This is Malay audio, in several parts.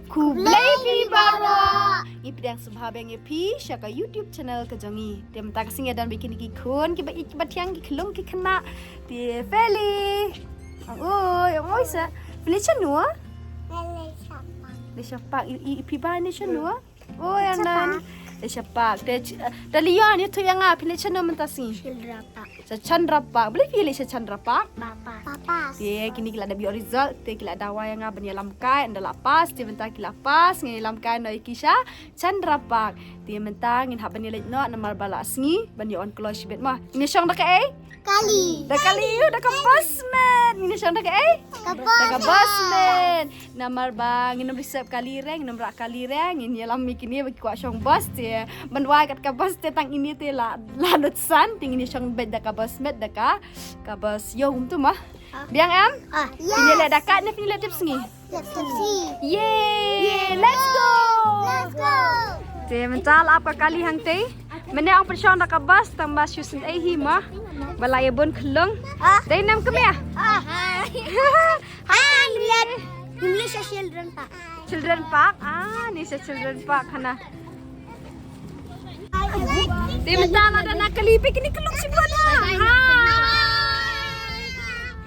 Kublai Vibara. Ipidang subhabeng epi syaka YouTube channel kejongi. Dia mentak singa dan bikin iki kun kiba tiang ki kelung ki kena di Feli. Oi sa. Feli chanua? Feli syapak. Ipi ba ni chanua? Oh anan. Feli syapak. Dah lian itu yang Feli chanua mentasi. Chandra Pak. Boleh pilih Chandra Pak? Papa. Dia kini kita ada bio result, dia kita ada awal yang abang dalam kai, anda lapas, dia mentang kita lapas, ngin dalam kai noi kisah Chandra Pak. Dia mentang ngin haban nilai no nomor balas ni, ban on keluar sibet mah. Ini syang dak Kali. dah kali dah ke basement. Ini syang dak dah ke basement. Nomor bang, ngin reserve kali reng, nomor kali reng, ngin dalam mik ni bagi kuat syang bas dia. Ban wai kat ke bas dia tang ini te la ladut san, ting ini syang bed dak ke basement dak ke bas yom tu mah. Biang am? Yes. Ini lihat dekat ni, lihat tips ni. Yay! Let's go! Let's go. Dia mental apa kali hang teh? Mana ang persiapan nak kabas tambah susun mah. Balai bon kelung. Dai nam kami ah. Hi. English children park. Children Park. Ni sa Children Park kana. Dia mental ada nak kelipik ini kelung si bola.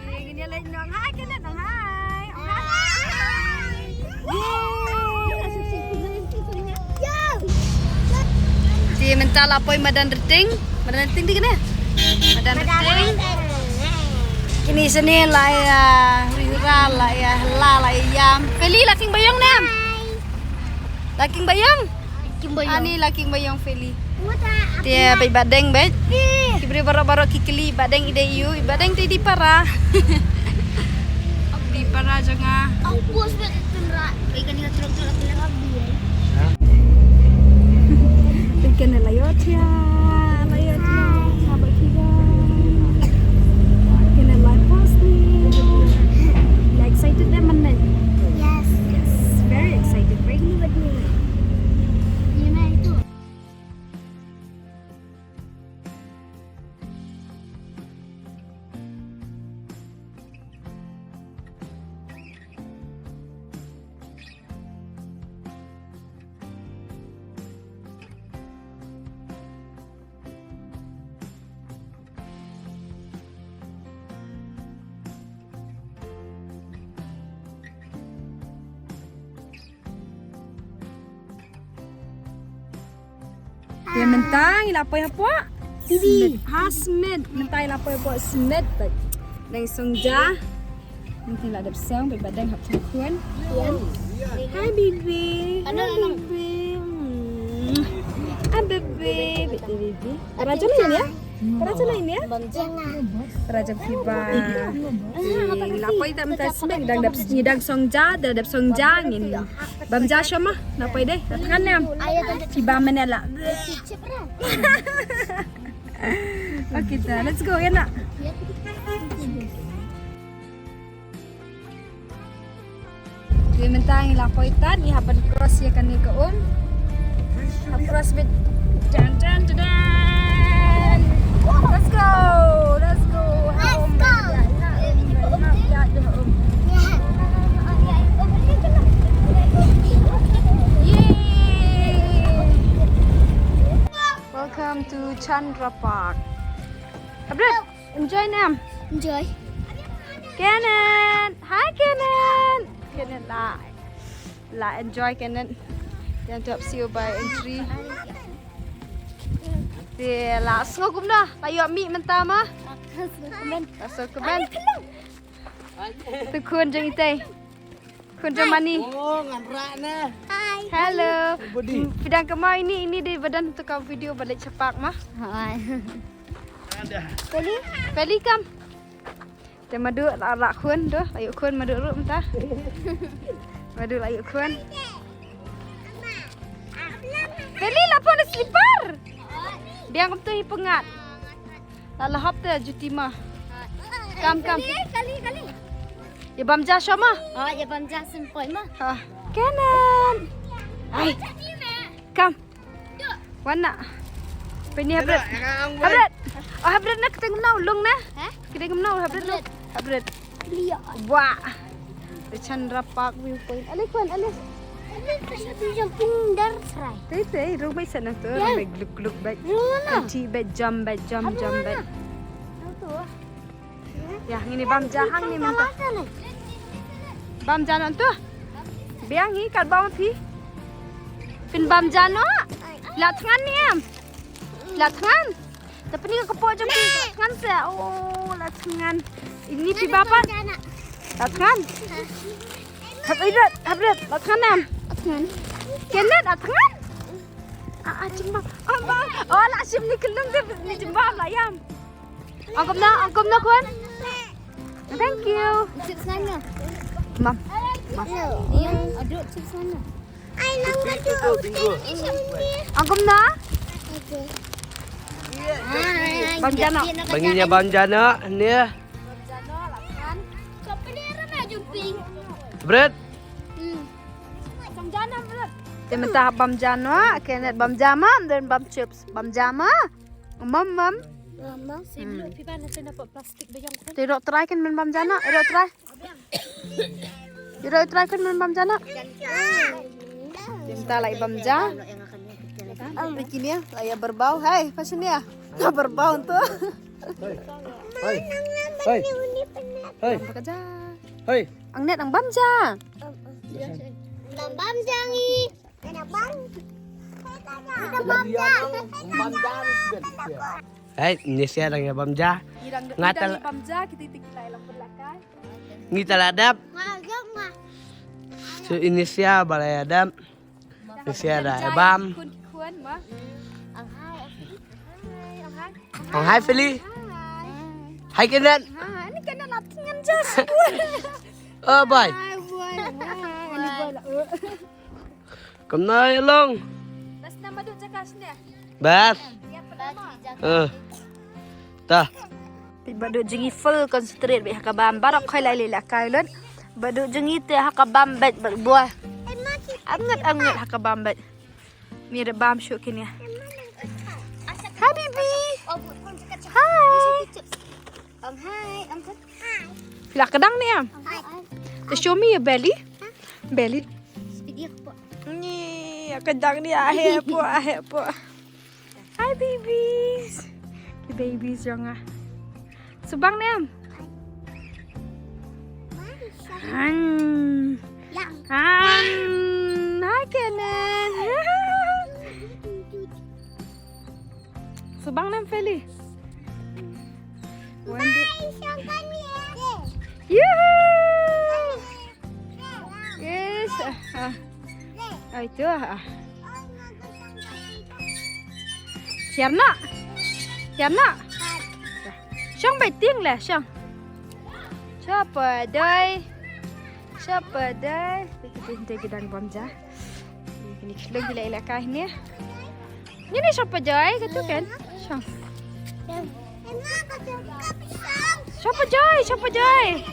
Gini lagi nang hai kena nang hai. Dia mental apa madan reting di kena. Madan reting. Kini seni lah ya, rira lah ya, la yam. Feli laking bayong nam. Laking bayong. Ani laking bayong Feli. Dia bayi badeng baik. Kibri baro-baro kikili badeng ide yu, badeng ti di para. Di para jangan. Aku sudah tendrak. Ikan ni teruk-teruk lagi. Kena layot ya, sahabat kita. Kena live post ni. You excited dah mana? Yes. Yes, very excited. Very good. Gimana itu? Dia mentang ila apa? Bibi. Hasmed. Mentang ila apa? Smed. Nang songja. Mungkin ada besang berbadang hap cekuan. Hai Bibi. Ada Bibi. Bibi. Bibi. Raja lain ya? Raja lain ya? Jangan. Raja Fiba. Lapoi tak mentang smed dang dap nyidang songja, dap songja ngin. Bamja syama. Lapoi deh. Kan nam. Fiba menela. Okay, let's go ya nak. Dia mentang lapoi tan ni hapan cross ya kan ni ke Hap cross bit. Dan. Let's go. Let's go. Welcome to Chandra Park. Abdul, enjoy nam. Enjoy. Kenan. Hi Kenan. Kenan la enjoy Kenan. Yang tu see you by entry. Dia la semua kum dah. Layu mi mentah mah. Masuk ke ben. Tu kun jeng itai. Kun jeng mani. Oh, ngandrak na. Hi. Hello. Bidang kemau ini di badan untuk kau video balik cepak mah. Ada. Feli kam. Dia madu la kun doh. Layu kun madu ru mentah. Madu layu kun. Feli lapor ada slipper. Dia angkat tu pengat. Lala hop tu juti mah. Kam. Kali. Ya bamja syama. Ya bamja sempoi mah. Kenan. Hai. Kam. Warna. Peni habret. Habret. Oh habret nak kita ngenau lung na. Kita ngenau habret lung. Habret. Lihat. Wah. The Chandra Park viewpoint. Alif. Yang pintar serai. Tei, rumah sana tu. Ya. Baik gluk baik. Mana? Kecil baik jam baik. Itu. Ya, ini bam jahang ni mantap. Bam jalan tu. Biang hi kat bawah pi. Pin bam jano. Lat tangan ni am. Lat tangan. Tapi ni kepok jam pi. Tangan saya. Oh, lat tangan. Ini pi bapa. Lat tangan. Habis, lat tangan am. Kenet lat tangan. Cembam. Oh, lah sim ni kelung tu ni cembam lah yam. Angkum na kun. Thank you. Cip sana. Mam. Yang aduk cip sana. Ai nang aduk. Angkum na. Bam jano. Banginya bam jana ni. Siapa dia ramai jumping? Bread. Bam jana berat. Dia mentah bam jano, kenet bam jamam dan bam chips. Bam jama. Mam. Lama. Sebelum pipa nanti dapat plastik bayang kan. Tidak try kan main bam jana. Tidak try. Tidak try kan main bam jana. Dia mentah lagi bam ja. Begini ya, laya berbau. Hai, pasien ya. Nggak berbau tu. Hei. Hei. Hei. Bekerja. Hei. Ang net ang bam ja. Bam jangi. Ada bam. Ada bam Hei, ini saya dengan bam ja. Ngatal bam ja kita tinggal dalam belakang. ngita ladap. Ngagam mah. So ini saya balai adap. Ini saya ada bam. Kun mah. Ang hai Feli. Hai Kenan. Ini kena latihan jas. Oh boy. Ini boy lah. Cầm nơi luôn. Nas nama duk cakap sini. Bas. Yang pertama. Ta. Baduk jengi full concentrate be hakabam barok khoi lai la kai lut. Baduk jengi te hakabam bet berbuah. Angat hakabam bet. Mi ada bam syuk kini. Hai bibi. Hai. Hai. Lah kedang ni am. To show me your belly. Belly. Video po. Ni kedang ni ahe po. Hi babies. The babies yang Subang ni am. Hi Kenan. Subang nam Feli. Yuhu. Yes. Itu Siarna. Xong bài tiếng là xong. Siapa đây? Kita gedang bom ja. Ini kelung gila kai ni. Ini siapa jai kata kan? Xong. Siapa jai?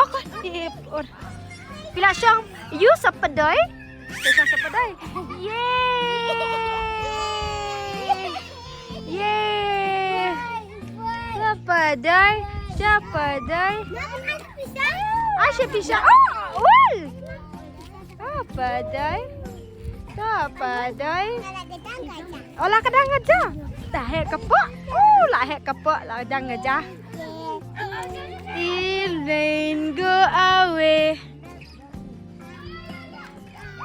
Kan dia Bila xong, you siapa jai? Siapa jai? Yeay. Siapa jai? Asyik pisang. Ul. Apa jai? Olah kadang aja. Dah hek kepok. Lah hek kepok lah kadang aja. In vain go away.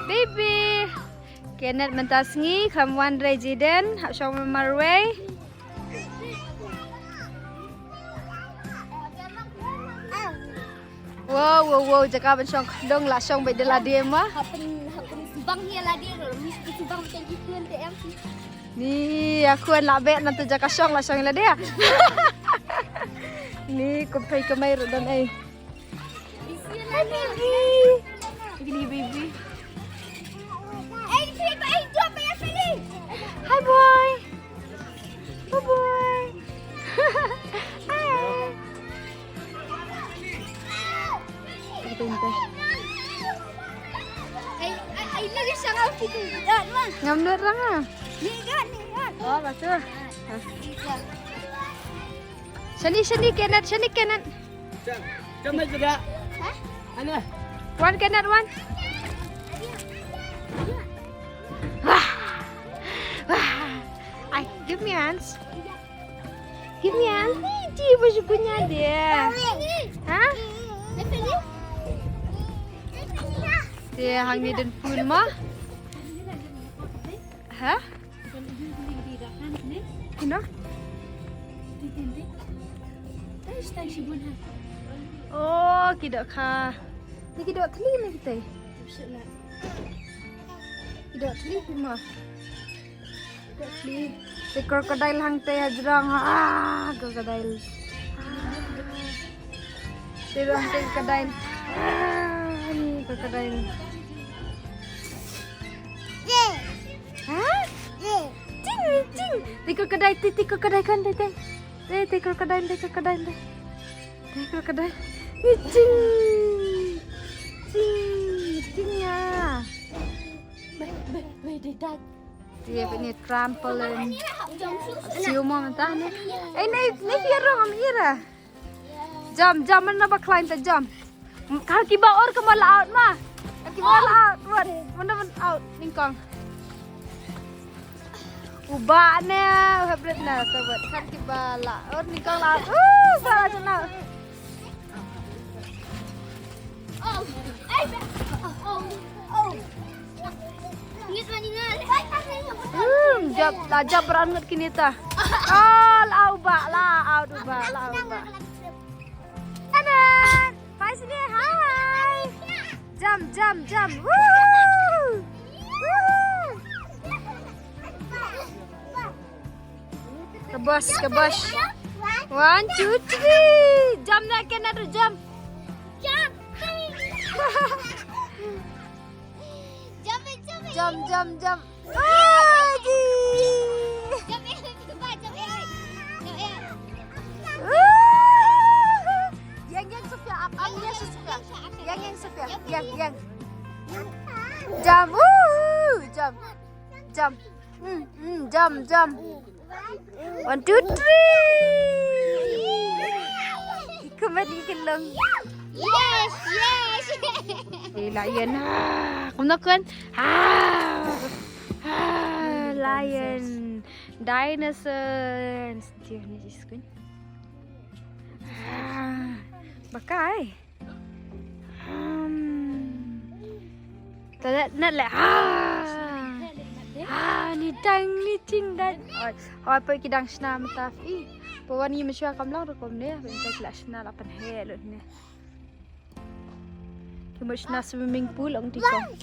Baby. Kenet mentasngi kamuan resident hak syong marway. Wow, jaga bencong dong lah syong baik delah dia mah. Hapen subang dia lah dia. Mesti subang macam gitu nanti yang. Ni aku nak bet nanti jaga syong lah syong lah dia. Ni kumpai rodan ai. Hai baby. Gini baby. Jom ya Feli. Hi boy. Boy. Hi. Pintar. Ai lagi sangat kita. Dah, mah. Ngam dah rang. Ni kan. Oh, betul. Sini Kenet. Jom juga. Ana. One Kenet one. Wah. Wah. Ay, give me hands. Give me hands. Ih, baju punya dia. Hah? Dia hangi dan pun mah. Hah? Kena? Oh, kidak ka. Ni kidak clean ni kita. Kidak clean mah. Kidak clean. The crocodile hang teh ajrang. Crocodile. Dirang teh crocodile. Ni crocodile. Hah? Cing, cing. Di crocodile, di crocodile kan teh. Di crocodile, di crocodile. Di crocodile. Cing. Cing, cingnya. Dia punya trampoline. Siu mau mentah ni. Ni biar am ira. Jam mana nak climb tak jam. Kaki baor ke malah out mah. Kaki malah out. Buat mana out ningkong. Ubah ni, hebret na sebut. Kaki bala. Out ningkong out. Bala cina. Jab beranget kini ta. Lau ba, lau ba. Anan, pai sini, hai. Jam. Woo! Kebos. 1, 2, 3. Jam nak kena tu jam. Jam. Lagi. Yang Sofia, amnya Sofia. Yang Sofia. Yang. Jam. Jam. 1, 2, 3. Kembali ke long. Yes. Lion. Kamu nak kan? Lion. Dinosaur. Dia ni kan. Bakai. Tak nak lah. Ni dang ni cing dan. Apa kidang senam tapi. Pawan ni mesti akan lang rekom ni. Bentar kelas senam apa hal ni. Kita swimming pool ang tikong.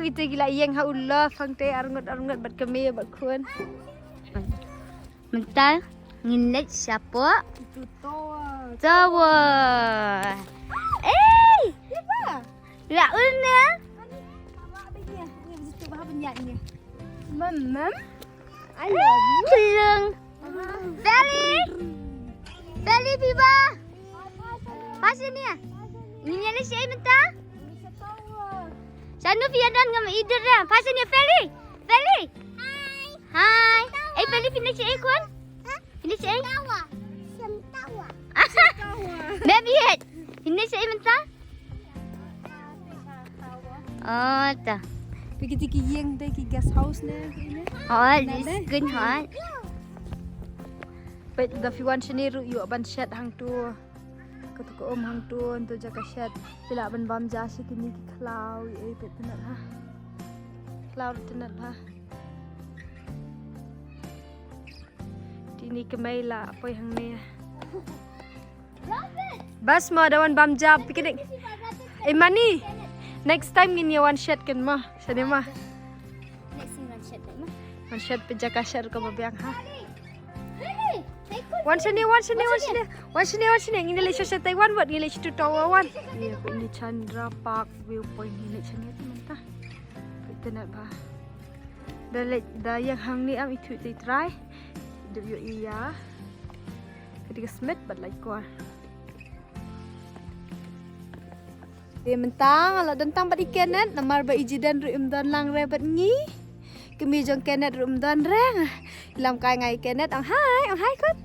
Kita gila yang haullah fang teh arngot bat kami bat kun. Mental nginlet siapa? Itu tawa. Tawa. Siapa? Launa. Yang situ bah penyaknya. Mam. I love you. Tulung. Feli Biba. Pasal ni ah. Ini ni saya minta. Sanu piadan ngam idur dah. Pasal ni Feli. Hai. Feli pindah si Ekon. Pindah si Ek. Tawa. Baby head. Pindah si minta. Oh, ta. Pergi tiki yang dah ki guest house ni. Hot, this good hot. But the few one sini ru you ban shed hang tu. Kau hang tu untuk jaga shed. Bila ban bam jasi kini ki klau pet tenat ha. Klau tenat ha. Ini kemaila apa yang ni. Bas mau dawan bam jab pikir. Mani. Next time ini one shot kan mah. Sana mah. Next one shot mah. One shot penjaga share kau babiang ha. Hey, One sini. Ini lagi shot Taiwan buat ini lagi tu tower one. Iya, ini Chandra Park viewpoint ini Chandra tu mentah. Kita nak bah. Dah yang hang ni am itu try. Hidup yo iya. Ketika smith buat lagi kau. Dia mentang ala tentang bat ikenet namar ba ijidan rum dan lang rebet ngi. Kemi jong kenet rum dan reng. Ilam kai ngai kenet ang hai kot.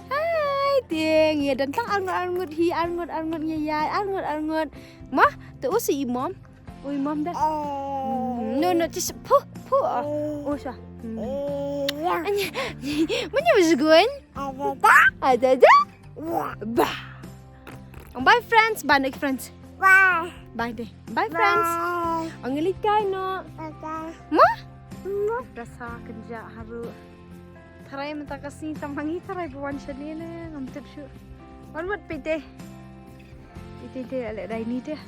Hai. tieng ya dan tang arngut hi arngut ya arngut mah tu si imam imam dah no just pu oh sah mana bersegun ada bah bye friends bye friends bye deh bye friends angelikai no mah rasa kerja haru tarai minta kasih tambangi tarai buan shani ne ngamtir shu warwat pite ale rai ni deh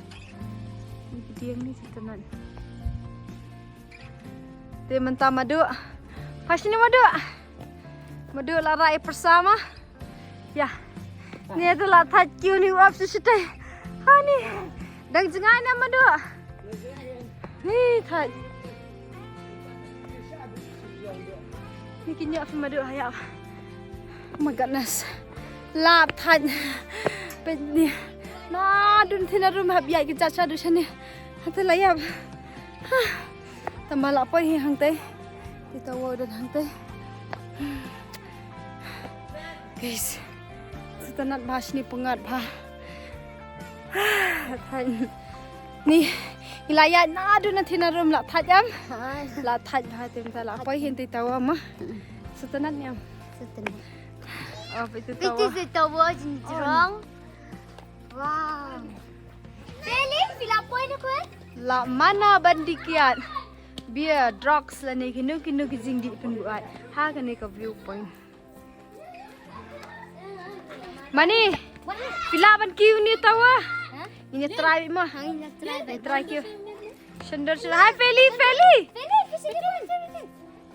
diang ni tenan te minta madu pas ni madu larai bersama ya ni adalah tatkiu ni wap susutai ha ni dang jengai na madu ni tat ni kinyak madu hayap oh my goodness lap tat pe ni na dun thina rum hab yai ki chacha du chani hata layap tambah lap poi hang te ti tawo dan hang te guys setanat bahas ni pengat bah ni ilaya na du na thina rum la that yam la that bha tem ta la poi hin ti tawa ma setanat yam oh itu tawa Itu tawa jinjrong. Wow. Feli, fila poi ni ko. la mana bandikiat biar drugs la ni kinu jing di pen buat ha kan ni ka view point mani filaban kiu ni tawa ini try mah try kiu sender sudah hai Feli Feli, sini ko.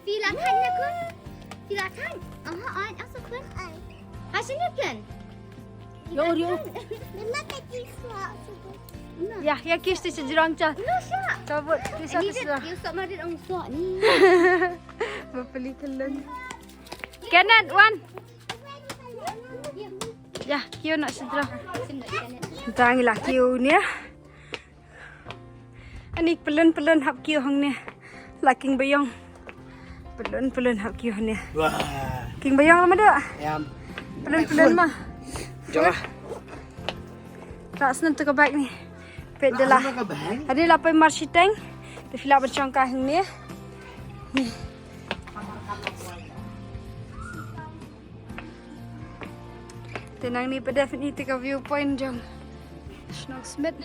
Fila kan ni ko. Fila kan. Ai, asal ko. Ha sini kan. yo Mama kecil suap. ya kis ti sejurang cha Nusa. cabut kisah Ini kisah dia usap marit ang suap ni. beli kelon Kenneth one ya kiu nak sedra tangilah kiu ni ani pelun hap kiu hang ni laking bayong pelun hap kiu ni Wah. king bayong lama dak Yam. pelun mah Coba. tak senang tu ke baik ni pet de lah ada lapai marsiteng de fila bercangkah ni tenang ni pada definitely ke viewpoint jom Snow Smith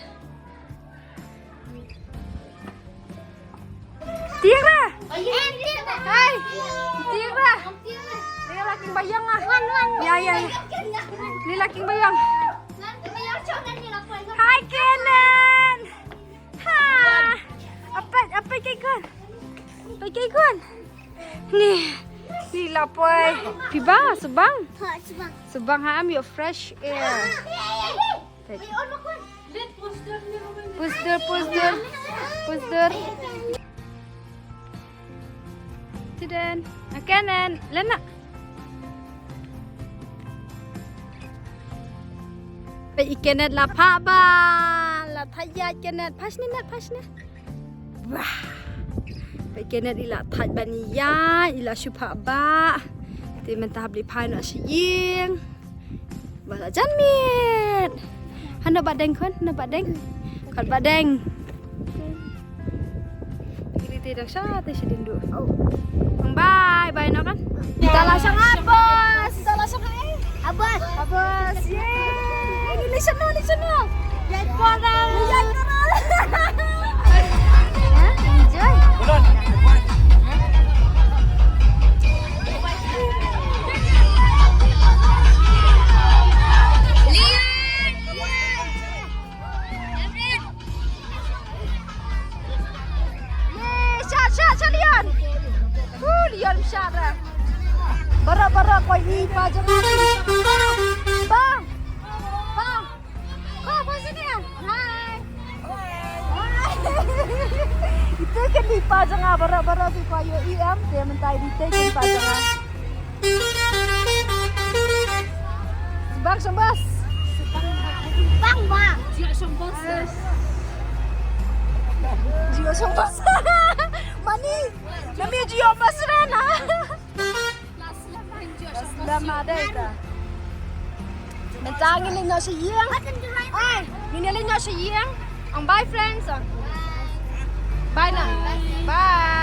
tiang lah hai tiang lah ni laking bayang ah ya ni laking bayang hai Kenan ha apa kekon ni lapai piba sebang ha am your fresh air Pusder Tiden Kenan lenaไปอีกเกเนตละพะบ้าละทายาเกเนตพัชนี่ว้าไปเกเนตอีละทัดบันิยาอีละชุพะบ้าที่มันตาบลิพายน่ะสิยิงบาละจันเมียดฮันนบัดแดงคนนบัดแดงขัดบัดแดงkiri tidak sah teh sedin du bye no kan kita langsung abos yeay ini listen no lihat orang enjoy Shot Leon. Leon shot dah. Bara koi ni pa jangan. Bang. Kau apa sini ya? Hai. Itu kan di pa jangan bara di pa yo IM dia mentai di teh di pa jangan. Bang sembas. Bang. Jiwa sembas. Mani, nami jiwa pasran ah. Lama ada ita. Mencangin linh nó sẽ giếng. Ôi, nhìn linh nó sẽ giếng. Bye friends. Bye nè. Bye.